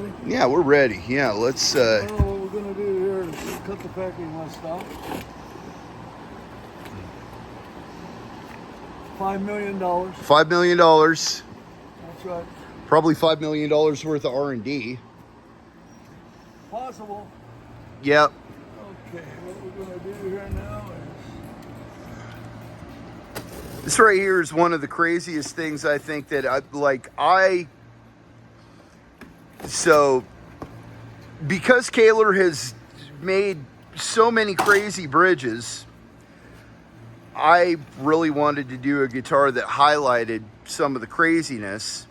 ready? Yeah, we're ready. Yeah, let's... What we're going to do here is cut the packing list out. $5 million. $5 million. That's right. Probably $5 million worth of R&D. Possible. Yep. Okay, what we're going to do here now is... This right here is one of the craziest things I think that So, because Kahler has made so many crazy bridges, I really wanted to do a guitar that highlighted some of the craziness.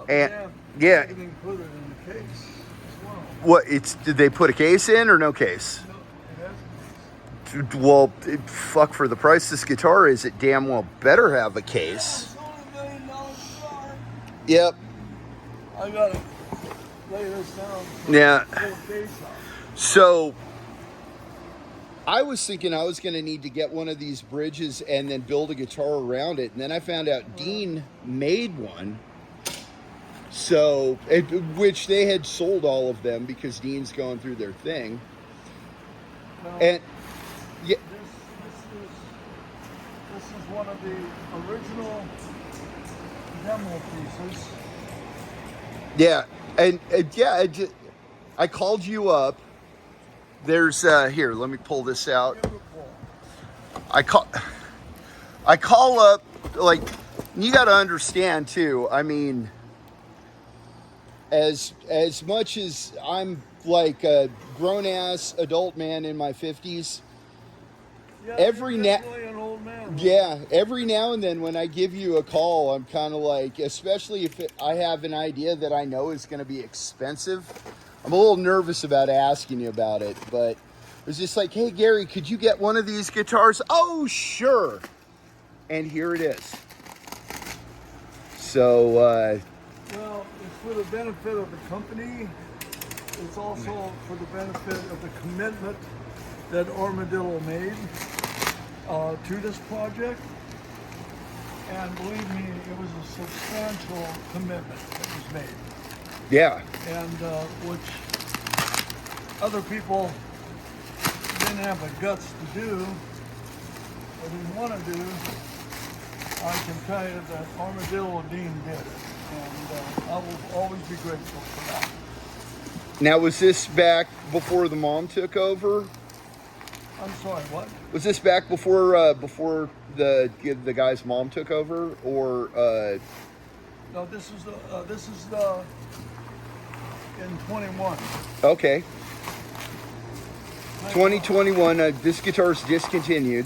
And yeah, everything put it in the case as well. What did they put a case in or no case? No, it has a case. Well, fuck, for the price this guitar is, it damn well better have a case. It's only $1 million guitar. Yep. I gotta lay this down. Yeah. Pull the case out. So I was thinking I was going to need to get one of these bridges and then build a guitar around it. And then I found out Dean made one. So, which they had sold all of them because Dean's going through their thing. Now, And yeah, this is one of the original demo pieces. yeah. And yeah, I called you up. There's here, let me pull this out. Beautiful. I call up, like, you got to understand too. I mean, as much as I'm like a grown ass adult man in my 50s, Yeah, every you're definitely an old man. yeah, every now and then when I give you a call, I'm kind of like, especially if I have an idea that I know is going to be expensive, I'm a little nervous about asking you about it, but it was just like, hey, Gary, could you get one of these guitars? Oh, sure. And here it is. So, Well, it's for the benefit of the company. It's also for the benefit of the commitment that Armadillo made to this project. And believe me, it was a substantial commitment that was made. yeah. And which other people didn't have the guts to do, or didn't want to do. I can tell you that Armadillo and Dean did it, and I will always be grateful for that. Now, was this back before the mom took over? I'm sorry, what? Was this back before the guy's mom took over, or? No, this is the in 21. Okay. 2021. This guitar's discontinued.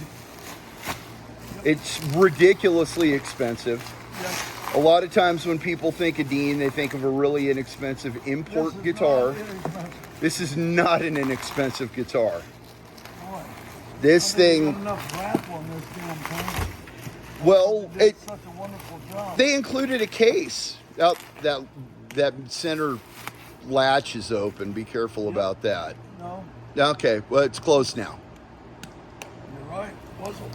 It's ridiculously expensive. Yes. A lot of times when people think of Dean, they think of a really inexpensive import guitar. This is not an inexpensive guitar. Boy, This thing, enough wrap on this damn thing. well, They did such a wonderful job. they included a case. That center latch is open. Be careful about that. No, Okay, well, it's closed now. you're right. Wasn't.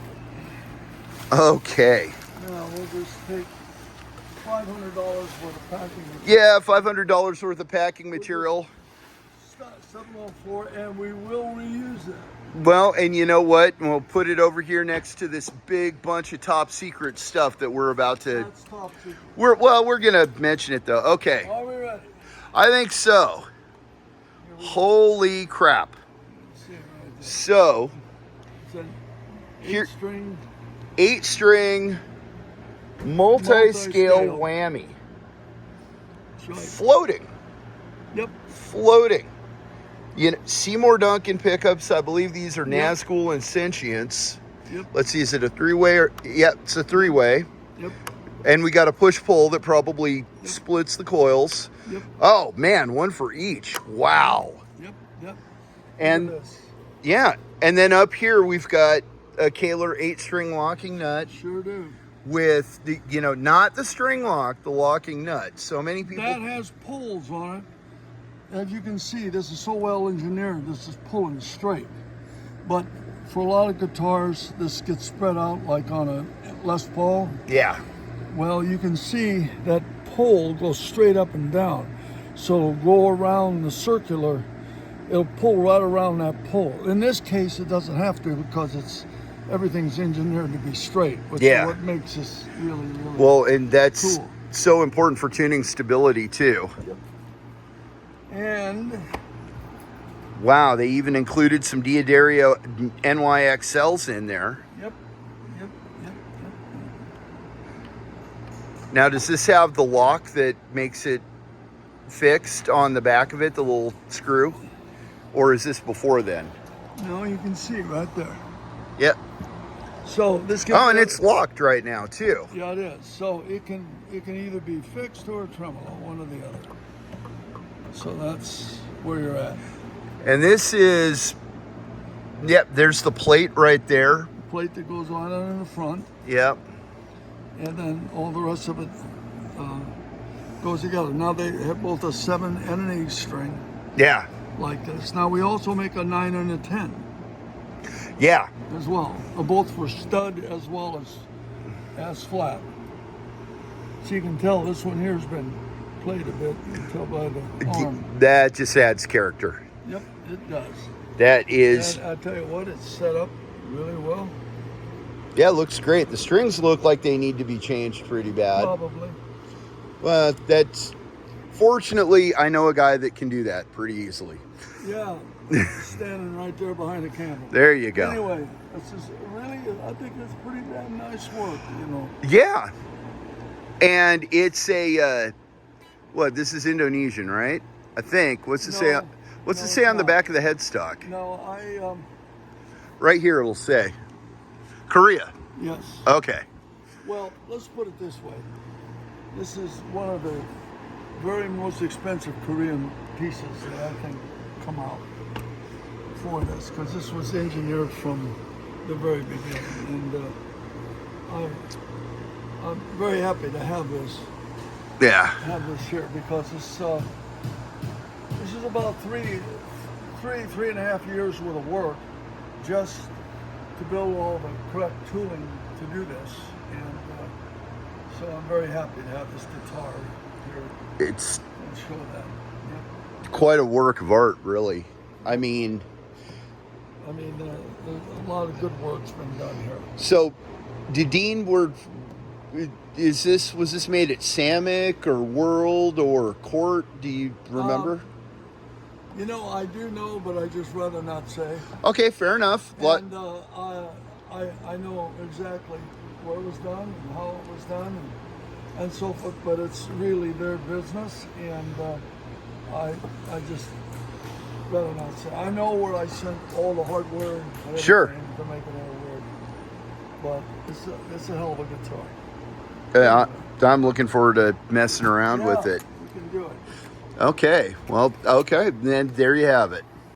Okay. Now we'll just take $500 worth of packing. Yeah, $500 worth of packing material. 704, and we will reuse it. Well, and you know what? We'll put it over here next to this big bunch of top secret stuff that we're about to. That's top secret. We're gonna mention it though. Okay, Are we ready? I think so. Holy crap! Let's see right there. So, It's an Here- 8-string. 8-string multiscale whammy, That's right. floating. Yep. Floating. You know, Seymour Duncan pickups. I believe these are Yep. Nazgul and Sentients. Yep. Let's see, is it a 3-way or? Yep, it's a 3-way. Yep. And we got a push-pull that probably splits the coils. Yep. Oh man, one for each. Wow. Yep. Yep. And Look at this. yeah, and then up here we've got a Kahler 8-string locking nut Sure do. with the, not the string lock, the locking nut. So many people. That has poles on it. As you can see, this is so well engineered. This is pulling straight. But for a lot of guitars, this gets spread out like on a Les Paul. Yeah. Well, you can see that pole goes straight up and down. So it'll go around the circular. It'll pull right around that pole. In this case, it doesn't have to because everything's engineered to be straight, which is what makes this really, really well, and that's cool. so important for tuning stability too. Yep. And wow, they even included some Diodario NYXLs in there. Yep. Now, does this have the lock that makes it fixed on the back of it, the little screw? Or is this before then? No, you can see right there. Yep. So this Oh, and it's locked right now too. Yeah, it is. So it can either be fixed or tremolo, one or the other. So that's where you're at. And this is, yep, there's the plate right there. The plate that goes on in the front. Yep. And then all the rest of it goes together. Now they have both a 7 and an 8 string. Yeah. Like this. Now we also make a 9 and a 10. Yeah. As well. Both for stud as well as flat. So you can tell this one here has been played a bit. You can tell by the arm. That just adds character. Yep, it does. That is. And I tell you what, it's set up really well. Yeah, it looks great. The strings look like they need to be changed pretty bad. Probably. Well, that's. Fortunately, I know a guy that can do that pretty easily. Yeah, standing right there behind the camera. There you go. Anyway, this is really, I think it's pretty damn nice work, you know. Yeah. And it's a, what, this is Indonesian, right? I think. What's it say? What's it say on the back of the headstock? No, Right here it'll say. Korea. Yes. Okay. Well, let's put it this way. This is one of the very most expensive Korean pieces that I think come out for this, because this was engineered from the very beginning, and I'm very happy to have this. Yeah. Have this here because this is about three and a half years worth of work just to build all the correct tooling to do this, and so I'm very happy to have this guitar here. It's And show that. Yep. quite a work of art, really. I mean, there's a lot of good work's been done here. so was this made at Samick or World or Court? Do you remember? You know, I do know, but I just rather not say. Okay, fair enough. And I know exactly where it was done and how it was done and so forth, but it's really their business, and I just rather not say. I know where I sent all the hardware and everything Sure. to make it all work, but it's a hell of a guitar. Yeah, I'm looking forward to messing around with it. We can do it. Okay, well, okay, then there you have it.